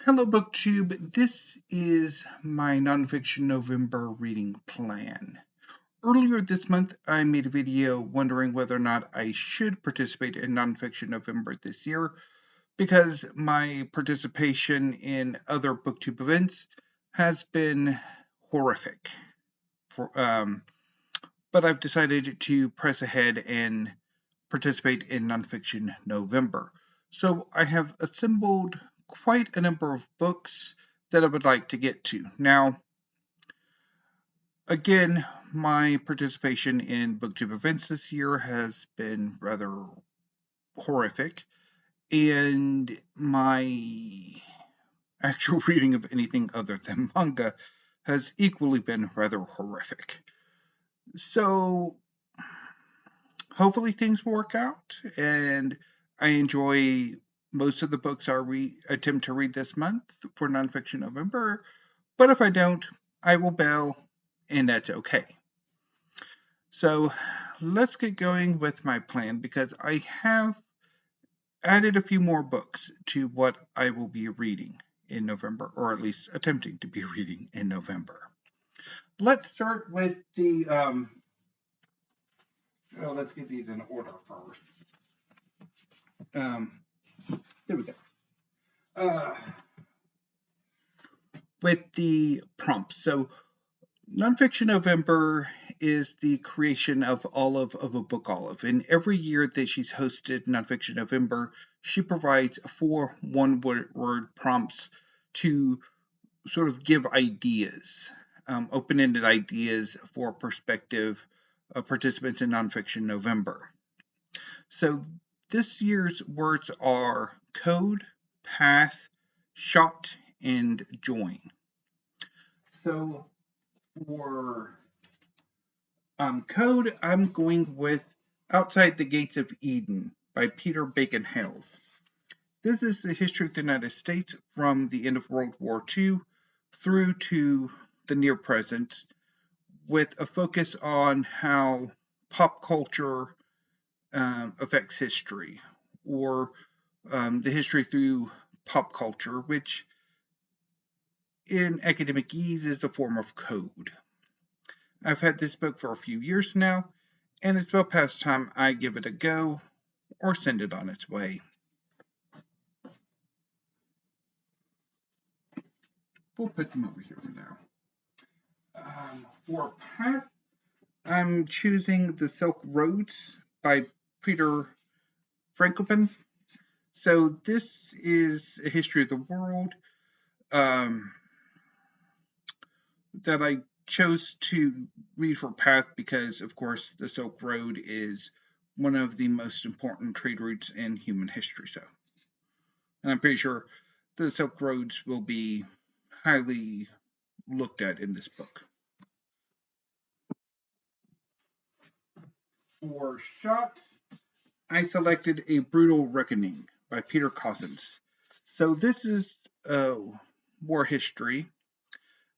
Hello, BookTube. This is my nonfiction November reading plan. Earlier this month, I made a video wondering whether or not I should participate in Nonfiction November this year because my participation in other BookTube events has been horrific. But I've decided to press ahead and participate in Nonfiction November. So I have assembled quite a number of books that I would like to get to. Now, again, my participation in BookTube events this year has been rather horrific, and my actual reading of anything other than manga has equally been rather horrific. So hopefully things work out, and I enjoy most of the books I attempt to read this month for Nonfiction November. But if I don't, I will bail, and that's okay. So let's get going with my plan because I have added a few more books to what I will be reading in November, or at least attempting to be reading in November. Let's start with the let's get these in order first. There we go. With the prompts. So, Nonfiction November is the creation of Olive of a Book Olive. And every year that she's hosted Nonfiction November, she provides 4 one-word prompts to sort of give ideas, open-ended ideas for prospective participants in Nonfiction November. So this year's words are code, path, shot, and join. So for code, I'm going with Outside the Gates of Eden by Peter Bacon Hales. This is the history of the United States from the end of World War II through to the near present, with a focus on how pop culture affects history, or the history through pop culture, which in academic ease is a form of code. I've had this book for a few years now, and it's about past time I give it a go or send it on its way. We'll put them over here for now. For path, I'm choosing The Silk Roads by Peter Frankopan. So this is a history of the world that I chose to read for path because, of course, the Silk Road is one of the most important trade routes in human history. So, and I'm pretty sure the Silk Roads will be highly looked at in this book. For shot, I selected A Brutal Reckoning by Peter Cozzens. So this is war history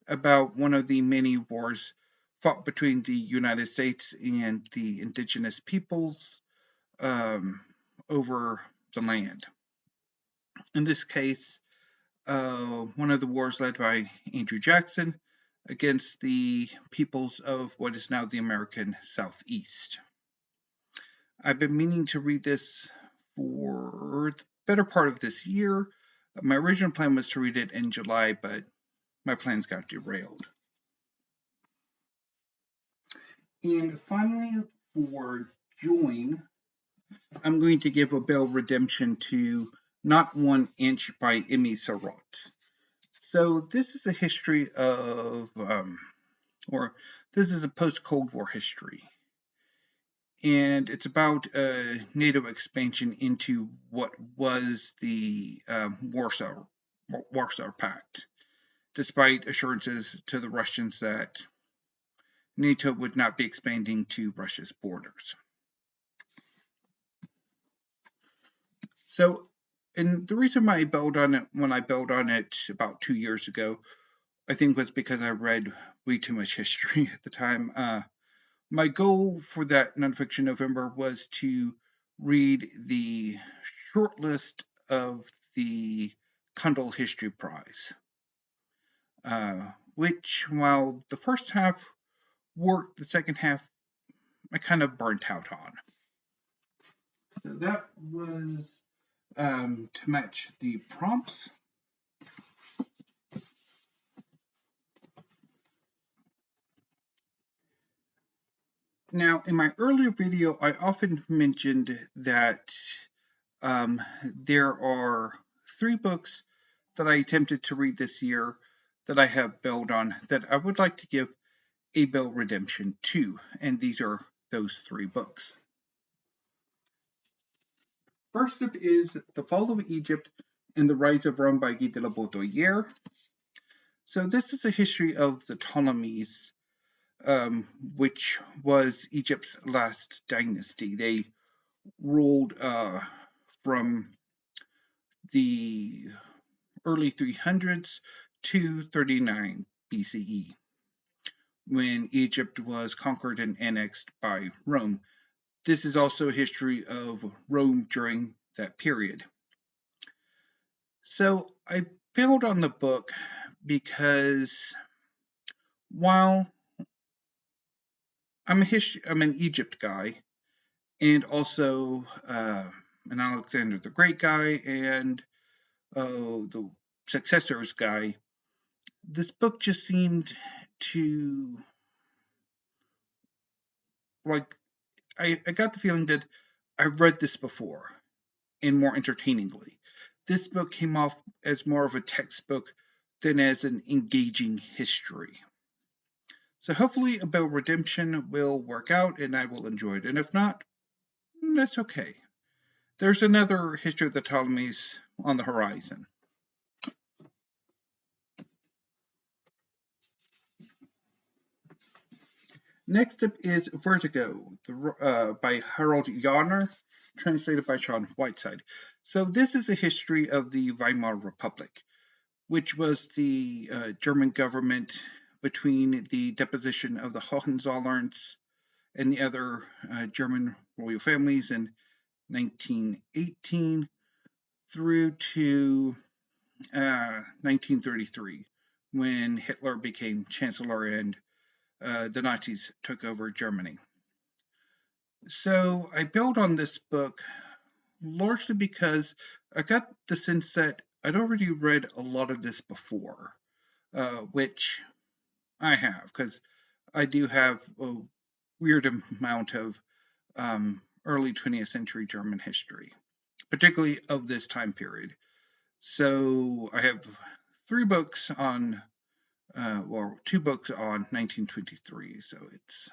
about one of the many wars fought between the United States and the indigenous peoples over the land. In this case, one of the wars led by Andrew Jackson against the peoples of what is now the American Southeast. I've been meaning to read this for the better part of this year. My original plan was to read it in July, but my plans got derailed. And finally, for Join, I'm going to give a Bell Redemption to Not 1 Inch by Emmy Sarotte. So this is a history of, or this is a post-Cold War history. And it's about NATO expansion into what was the Warsaw Pact, despite assurances to the Russians that NATO would not be expanding to Russia's borders. So, and the reason why I bailed on it when I bailed on it about 2 years ago, I think was because I read way too much history at the time. My goal for that Nonfiction November was to read the short list of the Kundal History Prize, which, while the first half worked, the second half I kind of burnt out on. So that was to match the prompts. Now, in my earlier video, I often mentioned that there are 3 books that I attempted to read this year that I have bailed on that I would like to give a bail redemption to, and these are those 3 books. First up is The Fall of Egypt and the Rise of Rome by Guy de la Bedoyere. So this is a history of the Ptolemies, which was Egypt's last dynasty. They ruled from the early 300s to 39 BCE, when Egypt was conquered and annexed by Rome. This is also a history of Rome during that period. So I bailed on the book because while I'm an Egypt guy, and also an Alexandra the Great guy, and the successors guy, this book just seemed to, like, I got the feeling that I've read this before, and more entertainingly. This book came off as more of a textbook than as an engaging history. So hopefully a bail redemption will work out and I will enjoy it. And if not, that's okay. There's another history of the Ptolemies on the horizon. Next up is Vertigo by Harald Jahner, translated by Shaun Whiteside. So this is a history of the Weimar Republic, which was the German government between the deposition of the Hohenzollerns and the other German royal families in 1918 through to 1933, when Hitler became chancellor and the Nazis took over Germany. So I built on this book largely because I got the sense that I'd already read a lot of this before, which I have, because I do have a weird amount of early 20th century German history, particularly of this time period. So I have 3 books on, 2 books on 1923. So it's,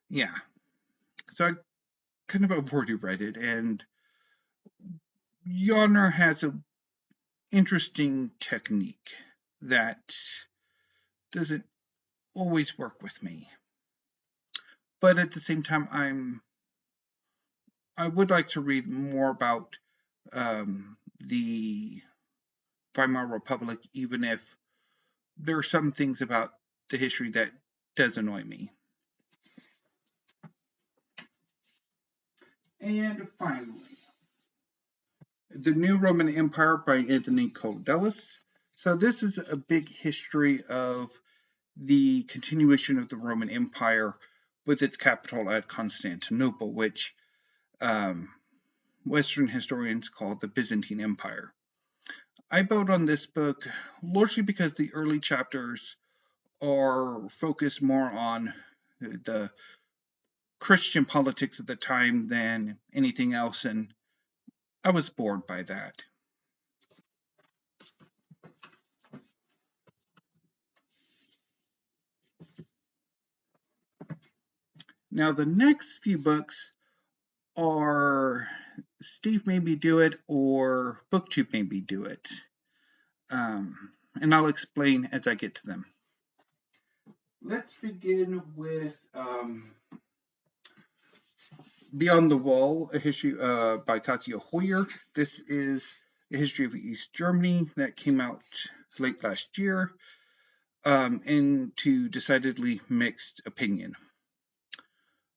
yeah. So I kind of have already read it, and Jahner has an interesting technique that doesn't always work with me. But at the same time, I would like to read more about the Weimar Republic, even if there are some things about the history that does annoy me. And finally, The New Roman Empire by Anthony Kaldellis. So this is a big history of the continuation of the Roman Empire with its capital at Constantinople, which Western historians call the Byzantine Empire. I built on this book largely because the early chapters are focused more on the Christian politics at the time than anything else, and I was bored by that. Now, the next few books are Steve Made Me Do It or BookTube Made Me Do It. And I'll explain as I get to them. Let's begin with Beyond the Wall, a history by Katje Hoyer. This is a history of East Germany that came out late last year, and to decidedly mixed opinion.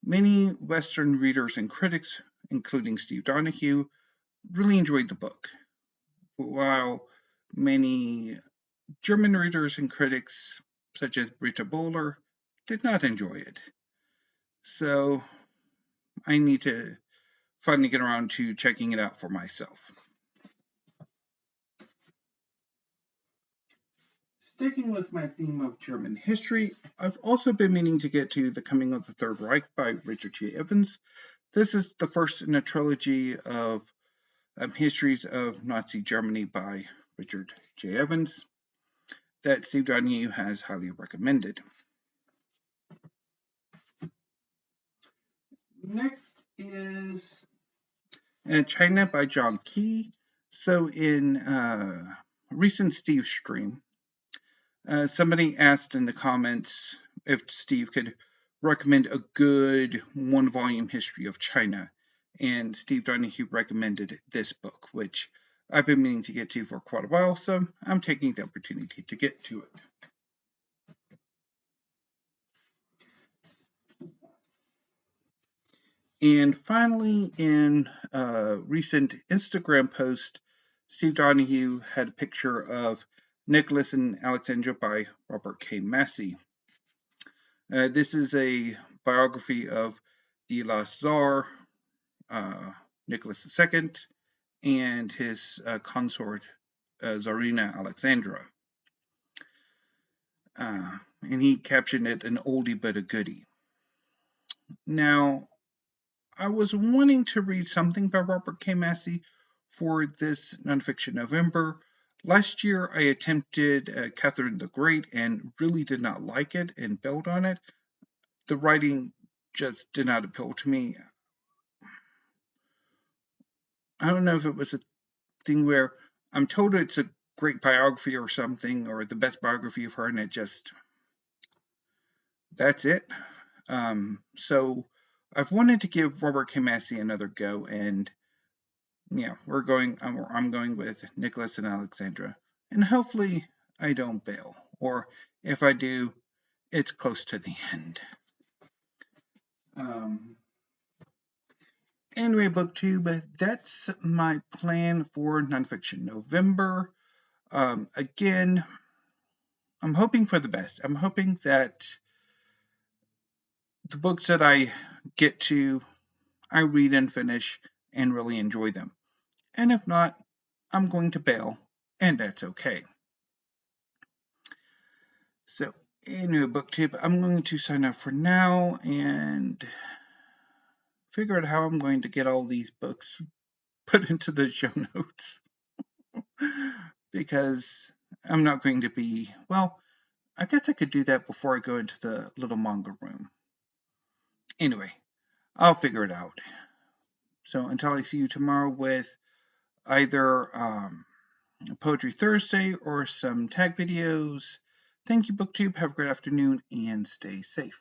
Many Western readers and critics, including Steve Donahue, really enjoyed the book, while many German readers and critics, such as Britta Böhler, did not enjoy it. So I need to finally get around to checking it out for myself. Sticking with my theme of German history, I've also been meaning to get to The Coming of the Third Reich by Richard J. Evans. This is the first in a trilogy of histories of Nazi Germany by Richard J. Evans that Steve Donahue has highly recommended. Next is China by John Keay. So in recent Steve stream, somebody asked in the comments if Steve could recommend a good one-volume history of China, and Steve Donahue recommended this book, which I've been meaning to get to for quite a while, so I'm taking the opportunity to get to it. And finally, in a recent Instagram post, Steve Donahue had a picture of Nicholas and Alexandra by Robert K. Massie. This is a biography of the last Tsar, Nicholas II, and his consort, Tsarina Alexandra. And he captioned it an oldie but a goodie. Now, I was wanting to read something by Robert K. Massie for this Nonfiction November. Last year, I attempted Catherine the Great and really did not like it and bailed on it. The writing just did not appeal to me. I don't know if it was a thing where I'm told it's a great biography or something, or the best biography of her, and it just, that's it. So I've wanted to give Robert K. Massie another go, and yeah, I'm going with Nicholas and Alexandra, and hopefully I don't bail, or if I do, it's close to the end. Anyway, BookTube, that's my plan for Nonfiction November. Again, I'm hoping for the best. I'm hoping that the books that I get to, I read and finish and really enjoy them. And if not, I'm going to bail, and that's okay. So, anyway, BookTube, I'm going to sign off for now and figure out how I'm going to get all these books put into the show notes. Because I'm not going to be, well, I guess I could do that before I go into the little manga room. Anyway, I'll figure it out. So until I see you tomorrow with either Poetry Thursday or some tag videos, thank you, BookTube. Have a great afternoon and stay safe.